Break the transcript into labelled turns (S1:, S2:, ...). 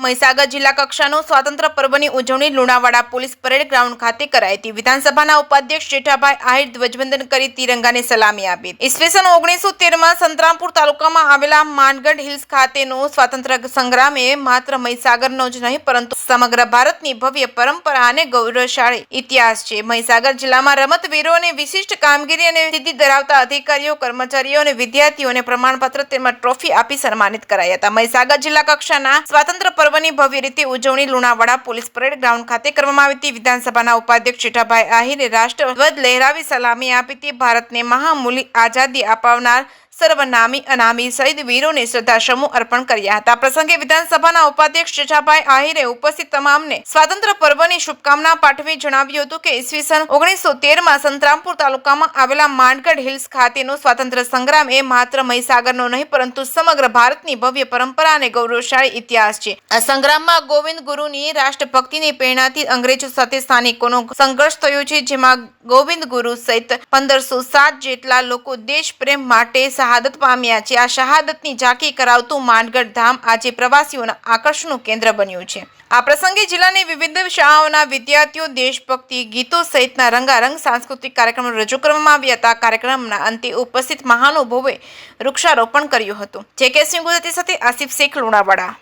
S1: મહીસાગર જિલ્લા કક્ષાનું સ્વાતંત્ર્ય પર્વની ઉજવણી લુણાવાડા પોલીસ પરેડ ગ્રાઉન્ડ ખાતે કરાઈ હતી। વિધાનસભાના ઉપાધ્યક્ષ જેઠાભાઈ આહિર ધ્વજવંદન કરી તિરંગાને સલામી આપી। ઈસવીસન 1913માં સંતરામપુર તાલુકામાં આવેલા માનગઢ હિલ્સ ખાતેનો સ્વાતંત્ર્ય સંગ્રામ એ માત્ર મહીસાગરનો જ નહીં પરંતુ સમગ્ર ભારતની ભવ્ય પરંપરા અને ગૌરવશાળી ઇતિહાસ છે। મહીસાગર જિલ્લામાં રમતવીરો અને વિશિષ્ટ કામગીરી અને સિદ્ધિ ધરાવતા અધિકારીઓ, કર્મચારીઓ અને વિદ્યાર્થીઓને પ્રમાણપત્ર તેમજ ટ્રોફી આપી સન્માનિત કરાયા હતા। મહીસાગર જિલ્લા કક્ષાના સ્વાતંત્ર્ય પર્વની ભવ્ય રીતે ઉજવણી લુણાવાડા પોલીસ પરેડ ગ્રાઉન્ડ ખાતે કરવામાં આવી હતી। વિધાનસભાના ઉપાધ્યક્ષ જેઠાભાઈ આહિરે રાષ્ટ્રધ્વજ લહેરાવી સલામી આપી હતી। ભારતને મહામૂલી આઝાદી અપાવનાર સર્વનામી અનામી શહીદ વીરોને શ્રદ્ધાસુમન અર્પણ કર્યા હતા। આ પ્રસંગે વિધાનસભાના ઉપાધ્યક્ષ જેઠાભાઈ આહિરે ઉપસ્થિત તમામને સ્વાતંત્ર્ય પર્વની શુભકામના પાઠવી જણાવ્યું હતું કે ઈસવીસન 1913માં સંતરામપુર તાલુકામાં આવેલા માનગઢ હિલ્સ ખાતેનો સ્વાતંત્ર્ય સંગ્રામ એ માત્ર મહીસાગરનો નહીં પરંતુ સમગ્ર ભારતની ભવ્ય પરંપરા અને ગૌરવશાળી ઇતિહાસ છે। આ સંગ્રામમાં ગોવિંદ ગુરુની રાષ્ટ્રભક્તિની પ્રેરણાથી અંગ્રેજો સાથે સ્થાનિકોનો સંઘર્ષ થયો છે, જેમાં ગોવિંદ ગુરુ સહિત 1507 જેટલા લોકો દેશ પ્રેમ માટે શહાદત પામ્યા છે। આ શહાદતની ઝાંખી કરાવતું માનગઢ ધામ આજે પ્રવાસીઓના આકર્ષણનું કેન્દ્ર બન્યું છે। આ પ્રસંગે જિલ્લાની વિવિધ શાળાઓના વિદ્યાર્થીઓ દેશભક્તિ ગીતો સહિતના રંગારંગ સાંસ્કૃતિક કાર્યક્રમો રજૂ કરવામાં આવ્યા હતા। કાર્યક્રમના અંતે ઉપસ્થિત મહાનુભાવોએ વૃક્ષારોપણ કર્યું હતું। જે કે સિંહ ગુજરાતી સાથે આસિફ શેખ લુણાવાડા।